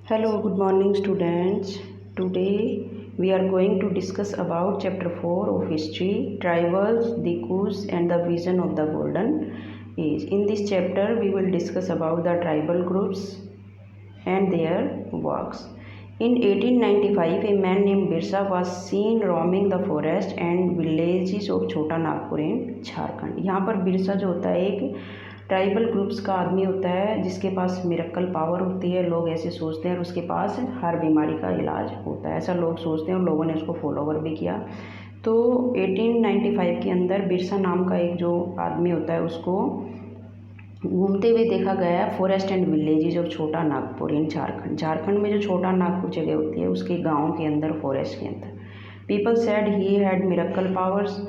Hello, good morning students. Today we are going to discuss about chapter 4 of history, tribals, the coups and the vision of the golden age. In this chapter we will discuss about the tribal groups and their works. In 1895 a man named Birsa was seen roaming the forest and villages of Chota Nagpur in Jharkhand. यहाँ पर बिरसा जो होता है एक tribal groups का आदमी होता है जिसके पास मिरेकल पावर होती है। लोग ऐसे सोचते हैं और उसके पास हर बीमारी का इलाज होता है, ऐसा लोग सोचते हैं और लोगों ने उसको फॉलोवर भी किया। तो 1895 के अंदर बिरसा नाम का एक जो आदमी होता है उसको घूमते हुए देखा गया है forest and villages of Chota Nagpur इन झारखंड। झारखंड में जो छोटा नागपुर जगह होती है उसके गाँव के अंदर, फॉरेस्ट के अंदर। People said he had miracle powers,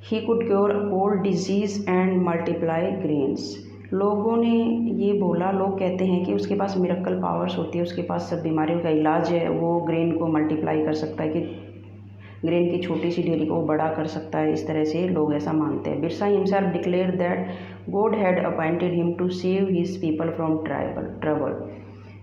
he could cure all disease and multiply grains. लोगों ने ये बोला, लोग कहते हैं कि उसके पास मिरेकल पावर्स होती है, उसके पास सब बीमारियों का इलाज है, वो ग्रेन को मल्टीप्लाई कर सकता है, कि ग्रेन की छोटी सी ढेरी को वो बड़ा कर सकता है। इस तरह से लोग ऐसा मानते हैं। Birsa himself declare that God had appointed him to save his people from trouble.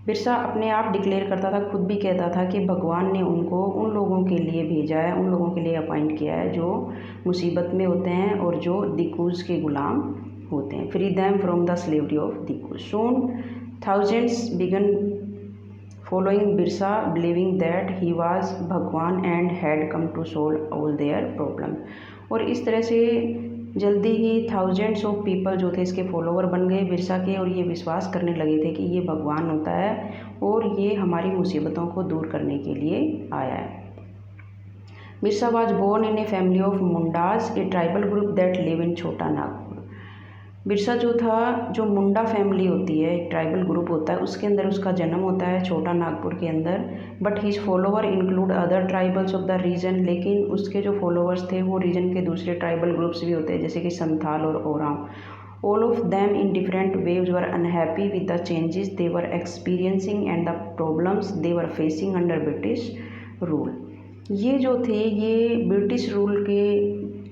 Birsa अपने आप डिक्लेयर करता था, खुद भी कहता था कि भगवान ने उनको उन लोगों के लिए भेजा है, उन लोगों के लिए अपॉइंट किया है जो मुसीबत में होते हैं और जो दिक्कूज के गुलाम होते हैं। Free them from the slavery of dikus. Soon thousands began following Birsa believing that he was Bhagwan and had come to solve all their problem. और इस तरह से जल्दी ही थाउजेंड्स ऑफ पीपल जो थे इसके फॉलोवर बन गए बिरसा के, और ये विश्वास करने लगे थे कि ये भगवान होता है और ये हमारी मुसीबतों को दूर करने के लिए आया है। Birsa was born in a family of Mundas, a tribal group that live in Chota Nagpur. Birsa जो था, जो मुंडा फैमिली होती है, एक ट्राइबल ग्रुप होता है, उसके अंदर उसका जन्म होता है छोटा नागपुर के अंदर। But his follower include other tribals of the region, लेकिन उसके जो फॉलोवर्स थे वो रीजन के दूसरे ट्राइबल ग्रुप्स भी होते हैं, जैसे कि संथाल और Oram. All of them in different waves were unhappy with the changes they were experiencing and the problems they were facing under British rule. ये जो थे, ये ब्रिटिश रूल के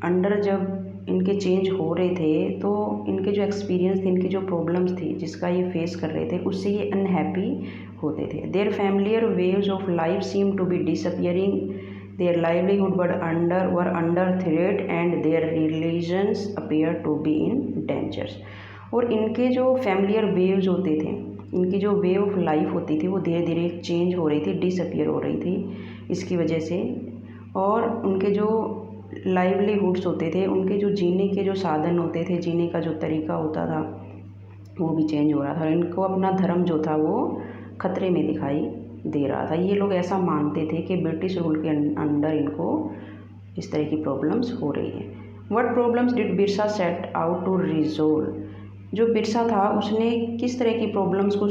अंडर जब इनके चेंज हो रहे थे तो इनके जो एक्सपीरियंस थे, इनकी जो प्रॉब्लम्स थी जिसका ये फेस कर रहे थे, उससे ये अनहैप्पी होते थे। Their familiar waves of life seem to be disappearing, their livelihood were under threat and their religions appear to be in dangers. और इनके जो फैमिलियर वेव्स होते थे, इनकी जो वे ऑफ लाइफ होती थी वो धीरे धीरे चेंज हो रही थी, डिसअपियर हो रही थी इसकी वजह से। और उनके जो लाइवलीहुड्स होते थे, उनके जो जीने के जो साधन होते थे, जीने का जो तरीका होता था वो भी चेंज हो रहा था। और इनको अपना धर्म जो था वो खतरे में दिखाई दे रहा था। ये लोग ऐसा मानते थे कि ब्रिटिश रूल के अंडर इनको इस तरह की प्रॉब्लम्स हो रही है। What problems did Birsa set out to resolve. जो बिरसा था उसने किस तरह की प्रॉब्लम्स को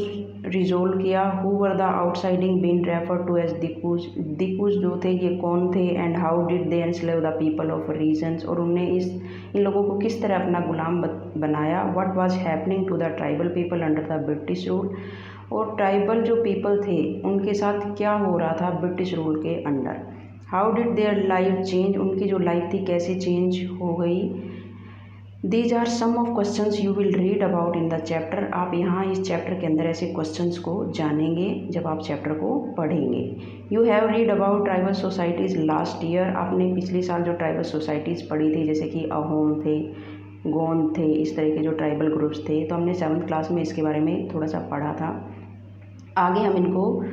रिजोल्व किया। Who were the outsiding been refer to as dikus. Dikus जो थे ये कौन थे, and how did they enslave the people of regions. और उन्होंने इन लोगों को किस तरह अपना गुलाम बनाया। What was happening to the tribal people under the British rule. और ट्राइबल जो पीपल थे उनके साथ क्या हो रहा था ब्रिटिश रूल के under. How did their life change, उनकी जो लाइफ थी कैसे चेंज हो गई। These are some of questions you will read about in the chapter. आप यहाँ इस चैप्टर के अंदर ऐसे क्वेश्चंस को जानेंगे जब आप चैप्टर को पढ़ेंगे। You have read about tribal societies last year. आपने पिछले साल जो ट्राइबल सोसाइटीज़ पढ़ी थी, जैसे कि अहोम थे, गोंड थे, इस तरह के जो ट्राइबल ग्रुप्स थे, तो हमने 7th क्लास में इसके बारे में थोड़ा सा पढ़ा था। आगे हम इनको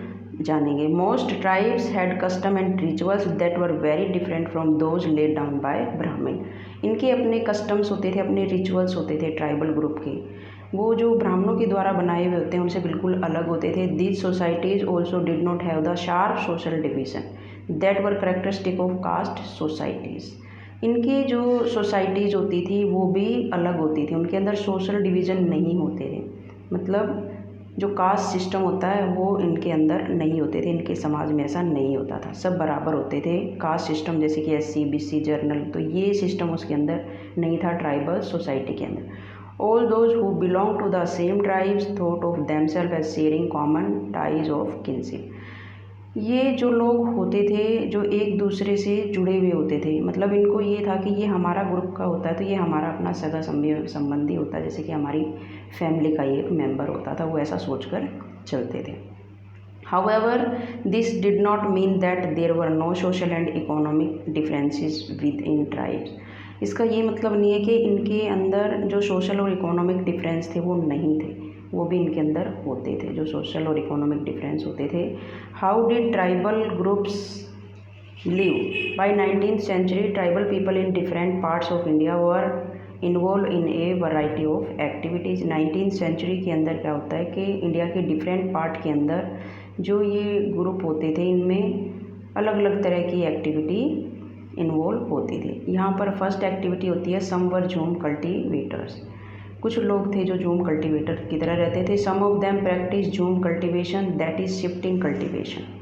जानेंगे। Most tribes had custom and rituals that were very different from those laid down by ब्राह्मण। इनके अपने कस्टम्स होते थे, अपने रिचुअल्स होते थे ट्राइबल ग्रुप के, वो जो ब्राह्मणों के द्वारा बनाए हुए होते हैं उनसे बिल्कुल अलग होते थे। These societies also did not have the sharp social division that were characteristic of caste societies. इनकी जो सोसाइटीज़ होती थी वो भी अलग होती थी, उनके अंदर सोशल डिवीज़न नहीं होते थे। मतलब जो कास्ट सिस्टम होता है वो इनके अंदर नहीं होते थे, इनके समाज में ऐसा नहीं होता था, सब बराबर होते थे। कास्ट सिस्टम जैसे कि SC BC जर्नल, तो ये सिस्टम उसके अंदर नहीं था ट्राइबल सोसाइटी के अंदर। All those who belong to the same tribes thought of themselves as sharing common ties of kinship. ये जो लोग होते थे जो एक दूसरे से जुड़े हुए होते थे, मतलब इनको ये था कि ये हमारा ग्रुप का होता है तो ये हमारा अपना सगा संबंधी होता है, जैसे कि हमारी फैमिली का ही एक मेंबर होता था, वो ऐसा सोचकर चलते थे। However, this did not mean that there were no social and economic differences within tribes. इसका ये मतलब नहीं है कि इनके अंदर जो सोशल और इकोनॉमिक डिफरेंस थे वो नहीं थे, वो भी इनके अंदर होते थे, जो सोशल और इकोनॉमिक डिफरेंस होते थे। How did tribal groups live? By 19th century, tribal people in different parts of India were involved in a variety of activities. 19th century के अंदर क्या होता है कि इंडिया के डिफरेंट पार्ट के अंदर जो ये ग्रुप होते थे इनमें अलग अलग तरह की एक्टिविटी इन्वॉल्व होती थी। यहाँ पर फर्स्ट एक्टिविटी होती है सम वर जूम कल्टीवेटर्स। कुछ लोग थे जो जूम कल्टीवेटर की तरह रहते थे। Some of them practise jhum cultivation, that is shifting cultivation.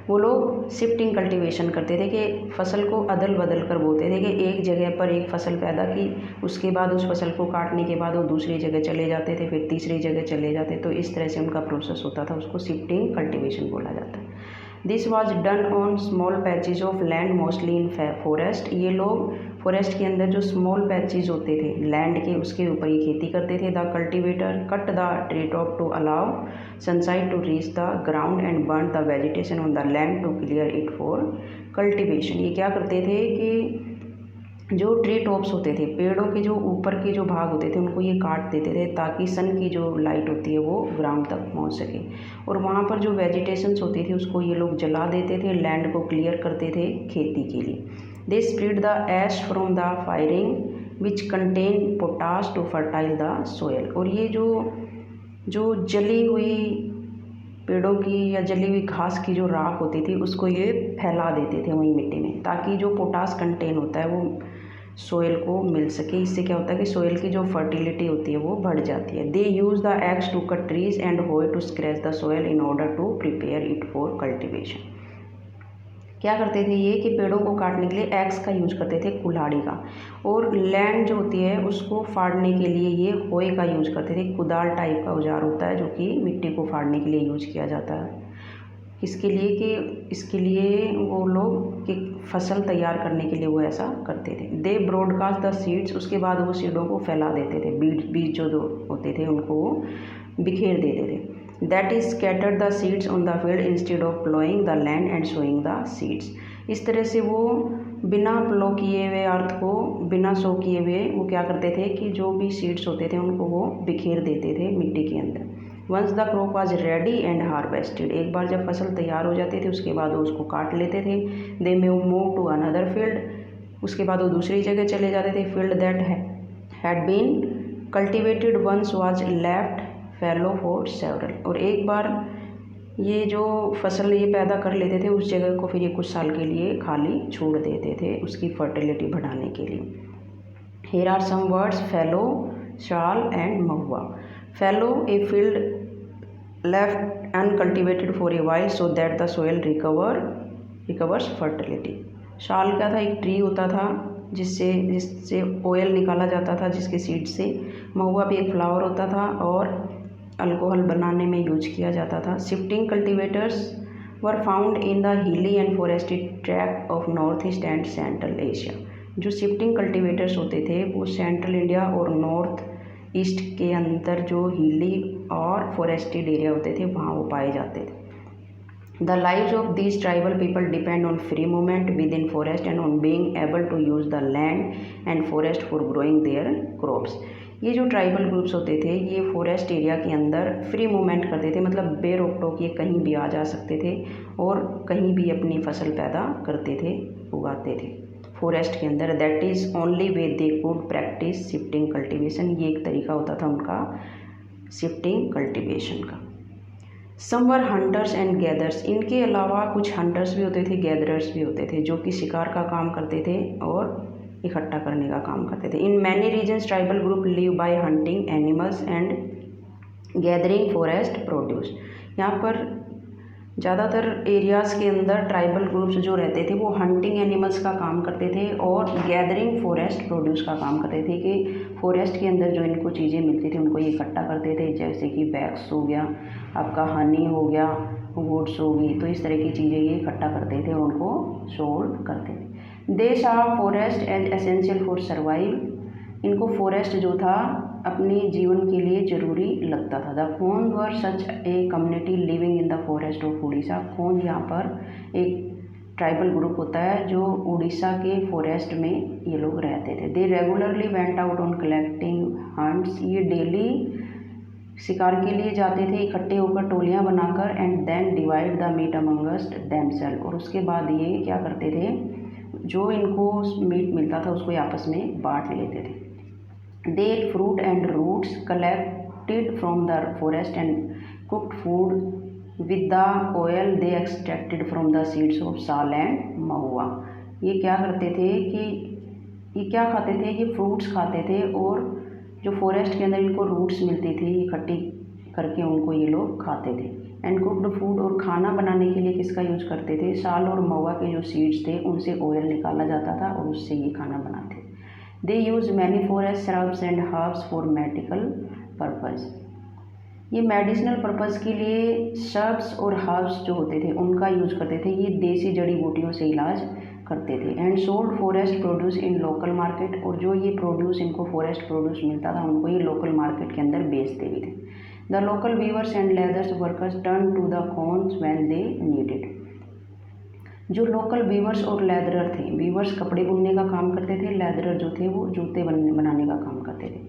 वो लोग शिफ्टिंग कल्टीवेशन करते थे कि फसल को अदल बदल कर बोते थे कि एक जगह पर एक फसल पैदा की, उसके बाद उस फसल को काटने के बाद वो दूसरी जगह चले जाते थे, फिर तीसरी जगह चले जाते, तो इस तरह से उनका प्रोसेस होता था, उसको शिफ्टिंग कल्टीवेशन बोला जाता है। This was done on small patches of land mostly in forest. ये लोग फॉरेस्ट के अंदर जो स्मॉल पैचेज होते थे लैंड के, उसके ऊपर ये खेती करते थे। The cultivator cut the tree top to allow sunlight to reach the ground and burn the vegetation on the land to clear it for cultivation. ये क्या करते थे कि जो ट्री टॉप्स होते थे, पेड़ों के जो ऊपर के जो भाग होते थे, उनको ये काट देते थे ताकि सन की जो लाइट होती है वो ग्राउंड तक पहुंच सके, और वहाँ पर जो वेजिटेशंस होती थी उसको ये लोग जला देते थे, लैंड को क्लियर करते थे खेती के लिए। They spread the ash from the firing which contain potash to fertile the soil. और ये जो जली हुई पेड़ों की या जली हुई घास की जो राख होती थी उसको ये फैला देते थे वहीं मिट्टी में, ताकि जो पोटास कंटेन होता है वो सोयल को मिल सके। इससे क्या होता है कि सोयल की जो फर्टिलिटी होती है वो बढ़ जाती है। They use the axe to cut trees and hoe to scratch the soil in order to prepare it for cultivation. क्या करते थे ये कि पेड़ों को काटने के लिए एक्स का यूज करते थे, कुल्हाड़ी का, और लैंड जो होती है उसको फाड़ने के लिए ये होए का यूज करते थे। कुदाल टाइप का औजार होता है जो कि मिट्टी को फाड़ने के लिए यूज किया जाता है। किसके लिए? कि इसके लिए वो लोग कि फसल तैयार करने के लिए वो ऐसा करते थे। दे ब्रॉडकास्ट द सीड्स, उसके बाद वो सीडों को फैला देते थे, बीज जो होते थे उनको वो बिखेर देते थे। That is scattered the seeds on the field instead of ploughing the land and sowing the seeds. इस तरह से वो बिना प्लो किए हुए, अर्थ को बिना सो किए हुए वो क्या करते थे कि जो भी सीड्स होते थे उनको वो बिखेर देते थे मिट्टी के अंदर। Once the crop was ready and harvested, एक बार जब फसल तैयार हो जाती थी उसके बाद वो उसको काट लेते थे। They move to another field, उसके बाद वो दूसरी जगह चले जाते थे। Field that had been cultivated once was left fallow for several, और एक बार ये जो फसल ये पैदा कर लेते थे उस जगह को फिर ये कुछ साल के लिए खाली छोड़ देते थे उसकी फर्टिलिटी बढ़ाने के लिए। Here are some words: fallow, shal and mahua. Fallow, a field left uncultivated for a while so that the soil recovers fertility. शाल क्या था? एक ट्री होता था जिससे ऑयल निकाला जाता था, जिसके सीड से। महुआ भी एक फ्लावर होता था और अल्कोहल बनाने में यूज किया जाता था। Shifting cultivators were found in the hilly and forested tract of north east and central Asia. जो शिफ्टिंग कल्टीवेटर्स होते थे वो सेंट्रल इंडिया और नॉर्थ ईस्ट के अंदर जो हिली और फॉरेस्टेड एरिया होते थे वहाँ वो पाए जाते थे। The lives of these tribal people depend on free movement within forest and on being able to use the land and forest for growing their crops. ये जो ट्राइबल ग्रुप्स होते थे ये फॉरेस्ट एरिया के अंदर free movement करते थे, मतलब बेरोक टोक ये कहीं भी आ जा सकते थे और कहीं भी अपनी फसल पैदा करते थे, उगाते थे फॉरेस्ट के अंदर। That is only way they could practice shifting cultivation, ये एक तरीका होता था उनका शिफ्टिंग कल्टीवेशन का। सम वर हंटर्स एंड गैदर्स, इनके अलावा कुछ हंटर्स भी होते थे, गैदरर्स भी होते थे जो कि शिकार का काम करते थे और इकट्ठा करने का काम करते थे। In many reasons tribal group live by hunting animals and gathering forest produce. यहाँ पर ज़्यादातर एरियाज़ के अंदर ट्राइबल ग्रुप्स जो रहते थे वो हंटिंग एनिमल्स का काम करते थे और गैदरिंग फॉरेस्ट प्रोड्यूस का काम करते थे कि फॉरेस्ट के अंदर जो इनको चीज़ें मिलती थी उनको ये इकट्ठा करते थे, जैसे कि वैक्स हो गया, आपका हनी हो गया, वुड्स होगी, तो इस तरह की चीज़ें ये इकट्ठा करते थे और उनको सोल्ड करते थे। They saw forest as essential for survive, इनको फॉरेस्ट जो था अपने जीवन के लिए ज़रूरी लगता था। The Khond were such a community living in the forest of Orissa. Khond यहाँ पर एक ट्राइबल ग्रुप होता है जो उड़ीसा के फॉरेस्ट में ये लोग रहते थे। They regularly went out on collecting hunts. ये डेली शिकार के लिए जाते थे इकट्ठे होकर टोलियां बनाकर। And then divide the meat amongst themself. और उसके बाद ये क्या करते थे, जो इनको मीट मिलता था उसको आपस में बांट लेते थे। They ate fruit and roots collected from the forest and cooked food with the oil they extracted from the seeds of sal and mahua. ये क्या करते थे कि ये क्या खाते थे, ये फ्रूट्स खाते थे और जो फॉरेस्ट के अंदर इनको रूट्स मिलती थी इकट्ठी करके उनको ये लोग खाते थे। एंड कुक्ड फूड, और खाना बनाने के लिए किसका यूज करते थे, साल और महुआ के जो सीड्स थे उनसे ऑयल निकाला जाता था और उससे ये खाना बनाते। They use many forest shrubs and herbs for medical purpose. ये मेडिसिनल पर्पज़ के लिए श्रब्स और हर्ब्स जो होते थे उनका यूज करते थे। ये देसी जड़ी बूटियों से इलाज करते थे। And sold forest produce in local market, और जो ये प्रोड्यूस इनको फॉरेस्ट प्रोड्यूस मिलता था उनको ये लोकल मार्केट के अंदर बेचते भी थे। The local weavers and leathers workers turn to the Khonds when they needed. जो लोकल वीवर्स और लेदरर थे, वीवर्स कपड़े बुनने का काम करते थे, लेदरर जो थे वो जूते बनाने का काम करते थे।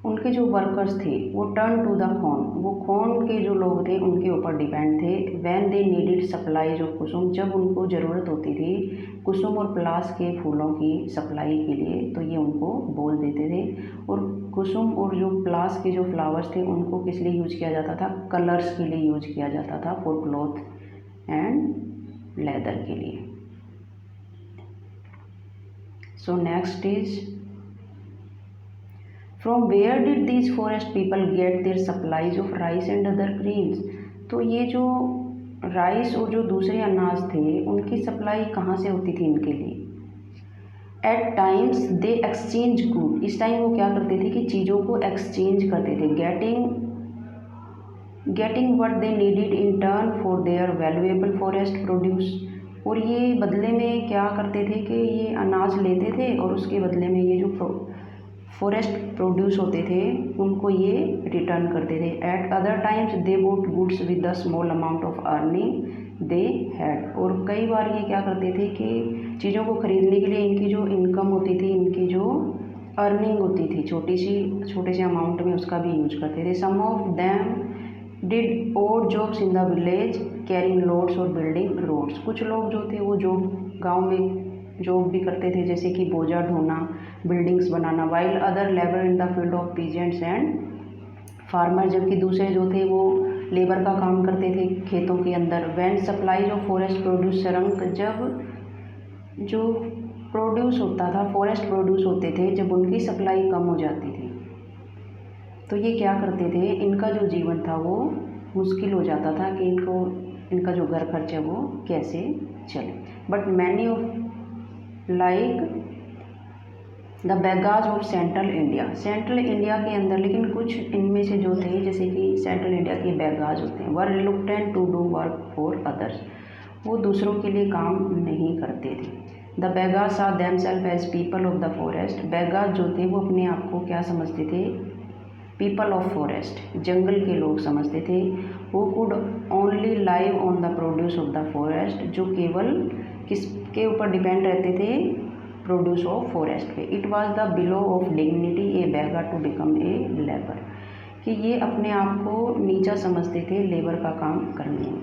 उनके जो वर्कर्स थे वो टर्न टू द खोन, वो खोन के जो लोग थे उनके ऊपर डिपेंड थे। When they needed supplies of kusum, जब उनको ज़रूरत होती थी कुसुम और पलास के फूलों की सप्लाई के लिए तो ये उनको बोल देते थे। और कुसुम और जो पलास के जो फ्लावर्स थे उनको किस लिए यूज किया जाता था, कलर्स के लिए यूज किया जाता था, फॉर क्लॉथ एंड लेदर के लिए। So next is from where did these forest people get their supplies of rice and other greens. तो ये जो राइस और जो दूसरे अनाज थे उनकी सप्लाई कहाँ से होती थी इनके लिए। At times they exchange good, इस टाइम वो क्या करते थे कि चीज़ों को एक्सचेंज करते थे। Getting what they needed in turn for their valuable forest produce. और ये बदले में क्या करते थे कि ये अनाज लेते थे और उसके बदले में ये जो फॉरेस्ट प्रोड्यूस होते थे उनको ये रिटर्न करते थे। Eight other times they bought goods with the small amount of earning they had. और कई बार ये क्या करते थे कि चीज़ों को खरीदने के लिए इनकी जो इनकम होती थी, इनकी जो अर्निंग होती थी छोटे से अमाउंट में उसका भी यूज करते थे। Some of them did odd jobs in the village carrying loads और बिल्डिंग रोड्स। कुछ लोग जो थे वो गाँव में जॉब भी करते थे जैसे कि बोझा ढोना, बिल्डिंग्स बनाना। While other labour in the field of peasants and farmer, जबकि दूसरे जो थे वो लेबर का काम करते थे खेतों के अंदर। When supplies of forest produce shrank, जब जो प्रोड्यूस होता था फॉरेस्ट प्रोड्यूस होते थे जब उनकी सप्लाई कम हो जाती थी तो ये क्या करते थे, इनका जो जीवन था वो मुश्किल हो जाता था कि इनका जो घर खर्च है वो कैसे चले। But many of like the Baigas of central India के अंदर, लेकिन कुछ इनमें से जो थे जैसे कि सेंट्रल इंडिया के बेगाज होते हैं, were reluctant to do work for others, वो दूसरों के लिए काम नहीं करते थे। The Baigas saw themselves as people of the forest, Baigas जो थे वो अपने आप को क्या समझते थे, पीपल ऑफ फॉरेस्ट, जंगल के लोग समझते थे। वो could only live on the produce of the forest, जो केवल किसके ऊपर डिपेंड रहते थे, प्रोड्यूस ऑफ फॉरेस्ट पे। It was the below of dignity a beggar to become a labour, कि ये अपने आप को नीचा समझते थे लेबर का काम करने में,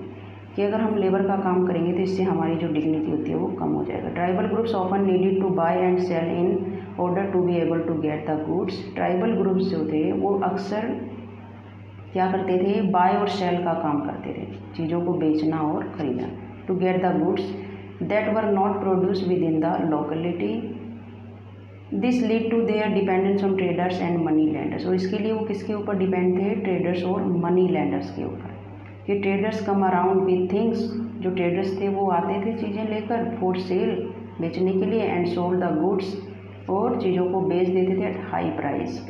कि अगर हम लेबर का काम करेंगे तो इससे हमारी जो डिग्निटी होती है वो कम हो जाएगा। Tribal groups often needed to buy and sell in order to be able to get the goods. Tribal groups जो थे वो अक्सर क्या करते थे, बाय और सेल का काम करते थे, चीज़ों को बेचना और खरीदना। To get the goods that were not produced within the locality, this lead to their dependence on traders and money lenders। और इसके लिए वो किसके ऊपर डिपेंड थे, ट्रेडर्स और मनी लैंडर्स के ऊपर, कि traders come around with things, जो ट्रेडर्स थे वो आते थे चीज़ें लेकर फॉर सेल, बेचने के लिए, एंड सोल्ड द गुड्स, और चीज़ों को बेच देते थे एट हाई प्राइस,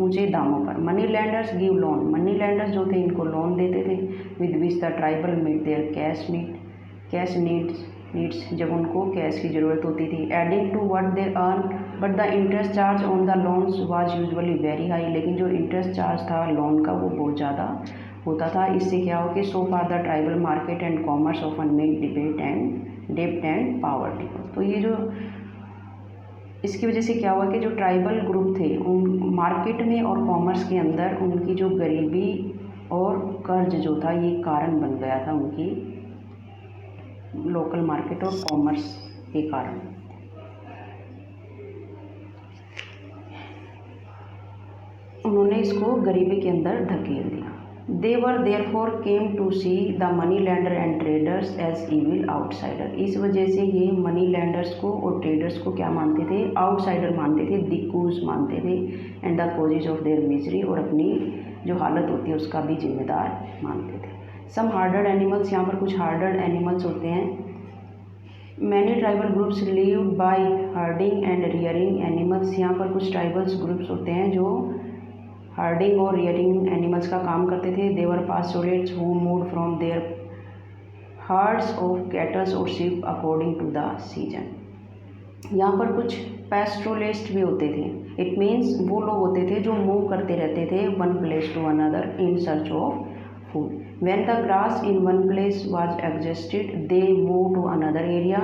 ऊंचे दामों पर। Money lenders give loan, money lenders जो थे इनको लोन देते थे, with which the tribal meet their cash needs, जब उनको कैश की ज़रूरत होती थी। Adding to what they earn but the interest charge on the loans was usually very high, लेकिन जो इंटरेस्ट चार्ज था लोन का वो बहुत ज़्यादा होता था। इससे क्या हो कि so far the tribal market and commerce often make डेब्ट एंड पावर्टी। तो ये जो इसकी वजह से क्या हुआ कि जो ट्राइबल ग्रुप थे उन मार्केट में और कॉमर्स के अंदर उनकी जो गरीबी और कर्ज जो था ये कारण बन गया था उनकी लोकल मार्केट और कॉमर्स के कारण। उन्होंने इसको गरीबी के अंदर धकेल दिया। They were therefore came to see the money lender and traders as evil outsider. इस वजह से ये मनी लैंडर्स को और ट्रेडर्स को क्या मानते थे, आउटसाइडर मानते थे, दिक्कूज मानते थे, and the causes of their misery, और अपनी जो हालत होती है उसका भी जिम्मेदार मानते थे। सम हार्डर्ड एनिमल्स, यहाँ पर कुछ हार्डर्ड एनिमल्स होते हैं। Many tribal groups live bye herding and rearing animals, यहाँ पर कुछ ट्राइबल्स ग्रुप्स होते हैं जो हर्डिंग और रियरिंग एनिमल्स का काम करते थे। They were pastoralists who moved from their herds of cattles और sheep according to the season. यहाँ पर कुछ पैस्ट्रोलिस्ट भी होते थे। इट मीन्स वो लोग होते थे जो मूव करते रहते थे one place to another in search of food. When the grass in one place was exhausted, they moved to another area.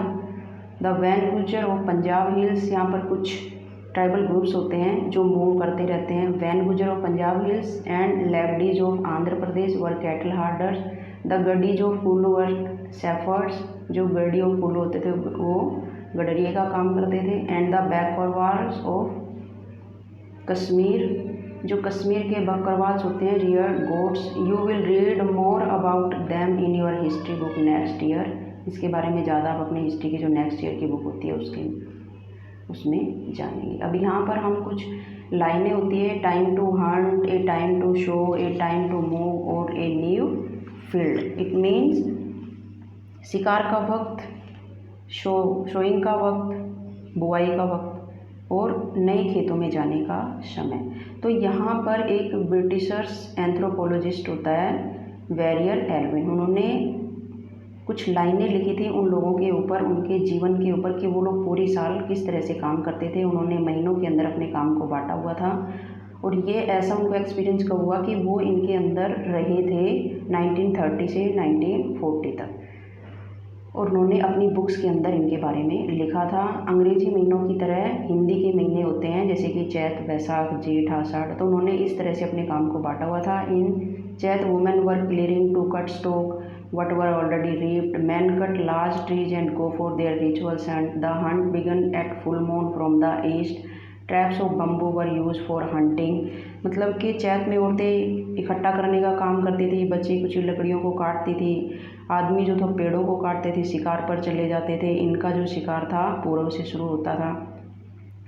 The Vancouver of Punjab Hills, यहाँ पर कुछ ट्राइबल ग्रुप्स होते हैं जो मूव करते रहते हैं। Vancouver of Punjab Hills and Labdis of Andhra Pradesh were cattle herders. The Gadis of Kulu were shepherds, जो गड्डी और कुल्लू होते थे वो गडरिए का काम करते थे। And the Bakwars of Kashmir, जो कश्मीर के बकरवाल्स होते हैं, rear goats. You will read more about them in your history book next year. इसके बारे में ज़्यादा आप अपनी हिस्ट्री की जो नेक्स्ट ईयर की बुक होती है उसमें जानेंगे। अब यहाँ पर हम कुछ लाइनें होती है, time to hunt, a time to sow, a time to move और a new field. It means शिकार का वक्त, शोइंग का वक्त, बुआई का वक्त और नए खेतों में जाने का समय। तो यहाँ पर एक ब्रिटिशर्स एंथ्रोपोलॉजिस्ट होता है वेरियर एल्विन, उन्होंने कुछ लाइनें लिखी थी उन लोगों के ऊपर, उनके जीवन के ऊपर कि वो लोग पूरी साल किस तरह से काम करते थे। उन्होंने महीनों के अंदर अपने काम को बांटा हुआ था और ये ऐसा उनको एक्सपीरियंस कब हुआ कि वो इनके अंदर रहे थे 1930 से 1940 तक, और उन्होंने अपनी बुक्स के अंदर इनके बारे में लिखा था। अंग्रेजी महीनों की तरह हिंदी के महीने होते हैं जैसे कि चैत, बैसाख, जेठ, आषाढ़, तो उन्होंने इस तरह से अपने काम को बांटा हुआ था। इन चैत women were clearing to cut stock what were already reaped. Men cut large trees and go for their rituals, and the hunt began at full moon from the east. Traps of bamboo were used for hunting. मतलब कि चैत में औरतें इकट्ठा करने का काम करती थी, बच्चे कुछ लकड़ियों को काटती थी, आदमी जो था पेड़ों को काटते थे, शिकार पर चले जाते थे। इनका जो शिकार था पूर्व से शुरू होता था।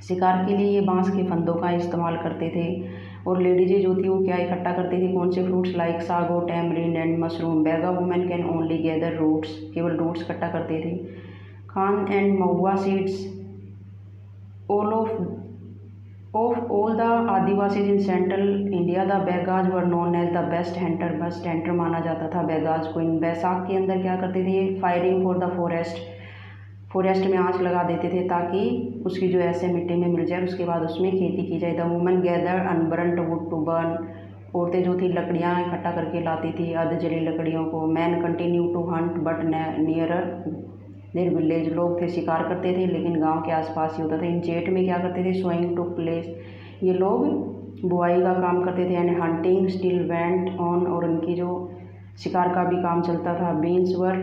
शिकार के लिए ये बांस के फंदों का इस्तेमाल करते थे, और लेडीजें जो थी वो क्या इकट्ठा करती थी, कौन से fruits like sago, tamarind and mushroom. Baiga women can only gather roots, केवल रूट्स इकट्ठा करते थे। खान and mahua seeds. All of all the Adivasis in central India the Baigas were known as the best hunter माना जाता था बैगाज को। इन बैसाख के अंदर क्या करते थे, फायरिंग फॉर द फॉरेस्ट में आँच लगा देते थे ताकि उसकी जो ऐसे मिट्टी में मिल जाए, उसके बाद उसमें खेती की जाए। The women gather unburned wood to burn. औरतें जो थी लकड़ियाँ इकट्ठा करके लाती थी, अध जली लकड़ियों को। Man continue to hunt but nearer their village. लोग थे शिकार करते थे लेकिन गांव के आसपास ही होता था। इन जेठ में क्या करते थे, सोइंग टुक प्लेस, ये लोग बुआई का काम करते थे। And hunting still went on, और उनकी जो शिकार का भी काम चलता था। Beans were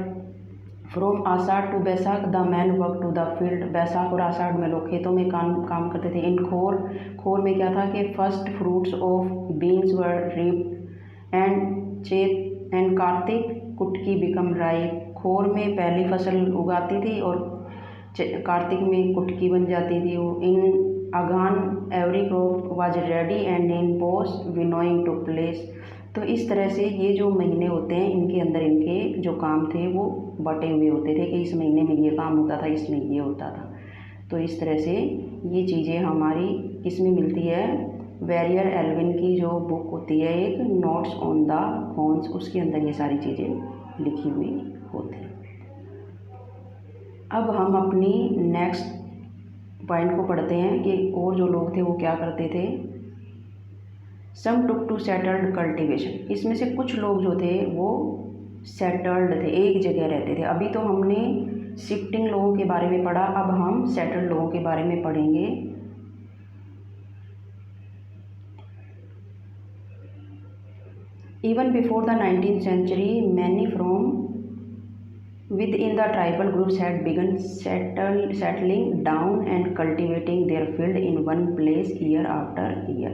from Ashadh to Baisakh the man work to the field. Baisakh और आषाढ़ में लोग खेतों में काम करते थे। इन खोर में क्या था कि first fruits of beans were ripped and चेत एंड कार्तिक कुटकी बिकम राई। खोर में पहली फसल उगाती थी और कार्तिक में कुटकी बन जाती थी। In Aghan every crop was ready and in post winnowing to place. तो इस तरह से ये जो महीने होते हैं इनके अंदर इनके जो काम थे वो बटे हुए होते थे कि इस महीने में ये काम होता था, इसमें ये होता था। तो इस तरह से ये चीज़ें हमारी इसमें मिलती है। वेरियर एल्विन की जो बुक होती है एक नोट्स ऑन द कॉन्स, उसके अंदर ये सारी चीज़ें लिखी हुई होती हैं। अब हम अपनी नेक्स्ट पॉइंट को पढ़ते हैं कि और जो लोग थे वो क्या करते थे। सम टुक टू सेटल्ड कल्टिवेशन, इसमें से कुछ लोग जो थे वो सेटल्ड थे, एक जगह रहते थे। अभी तो हमने शिफ्टिंग लोगों के बारे में पढ़ा, अब हम सेटल्ड लोगों के बारे में पढ़ेंगे। Even before the 19th century many from within the tribal groups had begun settling down and cultivating their field in one place year after year।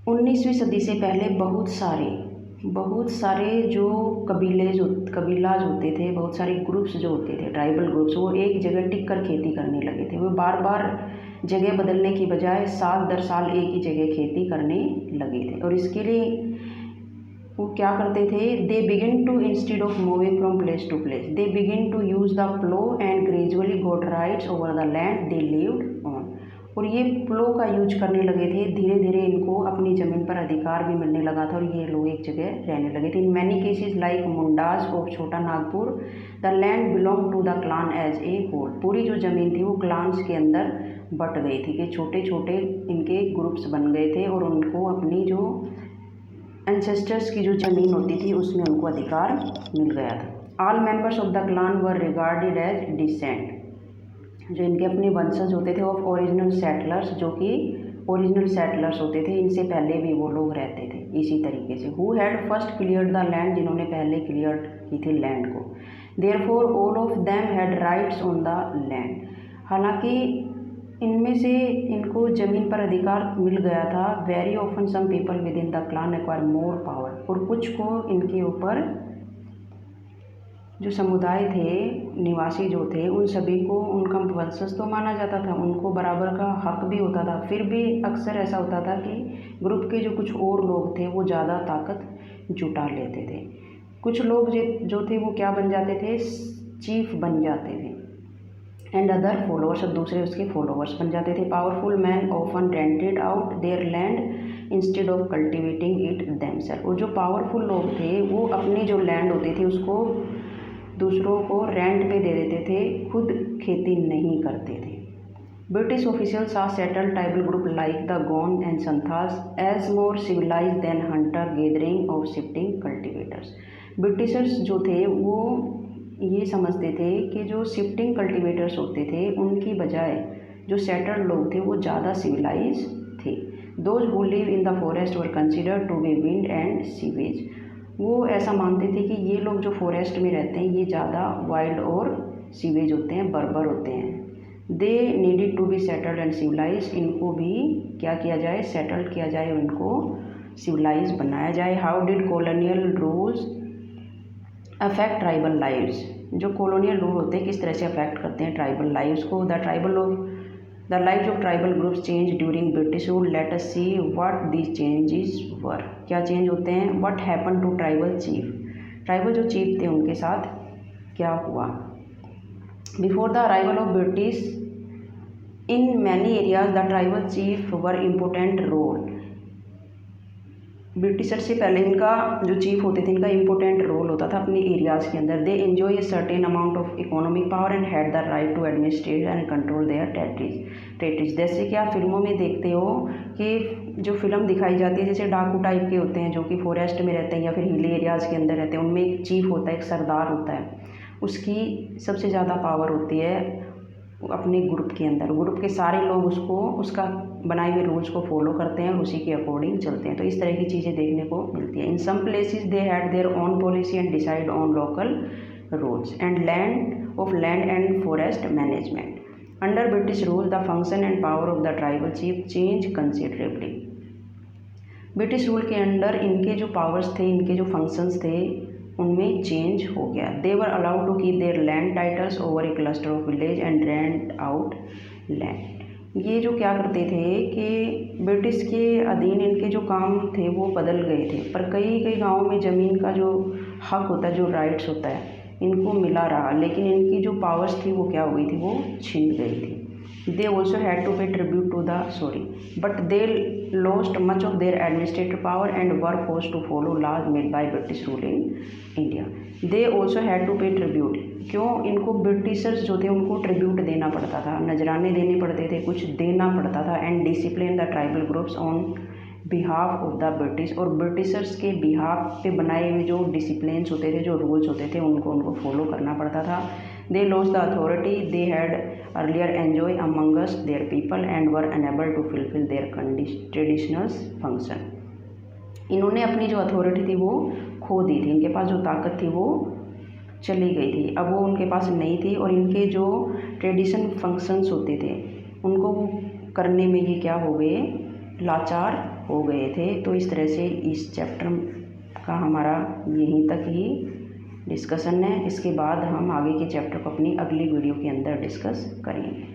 19वीं सदी से पहले बहुत सारे जो कबीलाज होते थे, बहुत सारे ग्रुप्स जो होते थे, ट्राइबल ग्रुप्स, वो एक जगह टिक कर खेती करने लगे थे। वो बार बार जगह बदलने की बजाय साल दर साल एक ही जगह खेती करने लगे थे। और इसके लिए वो क्या करते थे, they begin to instead of moving from place to place they begin to use the plough and gradually got rights over the land they lived on. और ये प्लो का यूज करने लगे थे, धीरे धीरे इनको अपनी ज़मीन पर अधिकार भी मिलने लगा था और ये लोग एक जगह रहने लगे थे। In many cases like Mundas of Chota Nagpur the land belong to the clan as a whole. पूरी जो ज़मीन थी वो क्लान्स के अंदर बट गई थी कि छोटे छोटे इनके ग्रुप्स बन गए थे और उनको अपनी जो एंसेस्टर्स की जो ज़मीन होती थी उसमें उनको अधिकार मिल गया था। All members of the clan were regarded as descent, जो इनके अपने वंशज होते थे ऑफ ओरिजिनल सेटलर्स, जो कि ओरिजिनल सेटलर्स होते थे, इनसे पहले भी वो लोग रहते थे इसी तरीके से। Who had first cleared the land, जिन्होंने पहले क्लियर की थी लैंड को। Therefore all of them had rights on the land, हालांकि इनमें से इनको ज़मीन पर अधिकार मिल गया था। Very often some people within the clan acquire more power, और कुछ को इनके ऊपर जो समुदाय थे, निवासी जो थे, उन सभी को उनका वंशज तो माना जाता था, उनको बराबर का हक भी होता था। फिर भी अक्सर ऐसा होता था कि ग्रुप के जो कुछ और लोग थे वो ज़्यादा ताकत जुटा लेते थे। कुछ लोग जो थे वो क्या बन जाते थे, चीफ बन जाते थे, एंड अदर फॉलोअर्स, और दूसरे उसके फॉलोअर्स बन जाते थे। Powerful man often rented out their land instead of cultivating it themselves, और जो पावरफुल लोग थे वो अपनी जो लैंड होती थी उसको दूसरों को रेंट पे दे देते थे, खुद खेती नहीं करते थे। British officials are settled tribal group like the Gond and Santhals as more civilised than hunter gathering of shifting cultivators. Britishers जो थे वो ये समझते थे कि जो शिफ्टिंग कल्टिवेटर्स होते थे उनकी बजाय जो सेटल्ड लोग थे वो ज़्यादा सिविलाइज थे। Those who live in the forest were considered to be wild and savage, वो ऐसा मानते थे कि ये लोग जो फॉरेस्ट में रहते हैं ये ज़्यादा वाइल्ड और सीवेज होते हैं, बर्बर होते हैं। They needed to be settled and civilised, इनको भी क्या किया जाए, सेटल्ड किया जाए, उनको सिविलाइज बनाया जाए। How did colonial rules affect tribal lives, जो कॉलोनियल रूल होते हैं किस तरह से अफेक्ट करते हैं ट्राइबल लाइव्स को। The lives of tribal groups change during British rule, let us see what these changes were. क्या चेंज होते हैं, what happen to tribal chief, tribal जो चीफ थे उनके साथ क्या हुआ। Before the arrival of British in many areas the tribal chief were important role, britisher से पहले इनका जो चीफ होते थे इनका इम्पोर्टेंट रोल होता था अपने एरियाज़ के अंदर। They enjoy a certain amount of economic power and had the right to administrate and control their territories. जैसे कि आप फिल्मों में देखते हो कि जो फिल्म दिखाई जाती है, जैसे डाकू टाइप के होते हैं जो कि फॉरेस्ट में रहते हैं या फिर हिली एरियाज़ के अंदर रहते हैं, उनमें एक चीफ होता है, एक सरदार होता है, उसकी सबसे ज़्यादा पावर होती है अपने ग्रुप के अंदर। ग्रुप के सारे लोग उसका बनाए हुए रूल्स को फॉलो करते हैं और उसी के अकॉर्डिंग चलते हैं। तो इस तरह की चीज़ें देखने को मिलती हैं। In some places they had their own policy and decide on local rules and land and forest management. Under British rule the function and power of the tribal chief change considerably. British rule के under इनके जो powers थे, इनके जो functions थे, उनमें change हो गया। They were allowed to keep their land titles over a cluster of village and rent out land. ये जो क्या करते थे कि ब्रिटिश के अधीन इनके जो काम थे वो बदल गए थे, पर कई कई गाँवों में ज़मीन का जो हक होता है, जो राइट्स होता है, इनको मिला रहा, लेकिन इनकी जो पावर्स थी वो क्या हो गई थी, वो छिन गई थी। They also had to pay tribute to but they lost much of their administrative power and were forced to follow laws made by British rule in India. They also had to pay tribute, क्यों इनको Britishers जो थे उनको tribute देना पड़ता था, नजराने देने पड़ते थे, कुछ देना पड़ता था। And discipline the tribal groups on behalf of the British, और ब्रिटिशर्स के बिहाफ पे बनाए हुए जो डिसिप्लिन्स होते थे, जो रूल्स होते थे, उनको फॉलो करना पड़ता था। They lost the authority they had earlier enjoy amongst their people and were unable to fulfil their traditional function. इन्होंने अपनी जो अथॉरिटी थी वो खो दी थी, इनके पास जो ताकत थी वो चली गई थी, अब वो उनके पास नहीं थी, और इनके जो ट्रेडिशन फंक्शंस होते थे उनको वो करने में ये क्या हो गए, लाचार हो गए थे। तो इस तरह से इस चैप्टर का हमारा यहीं तक ही डिस्कशन है। इसके बाद हम आगे के चैप्टर को अपनी अगली वीडियो के अंदर डिस्कस करेंगे।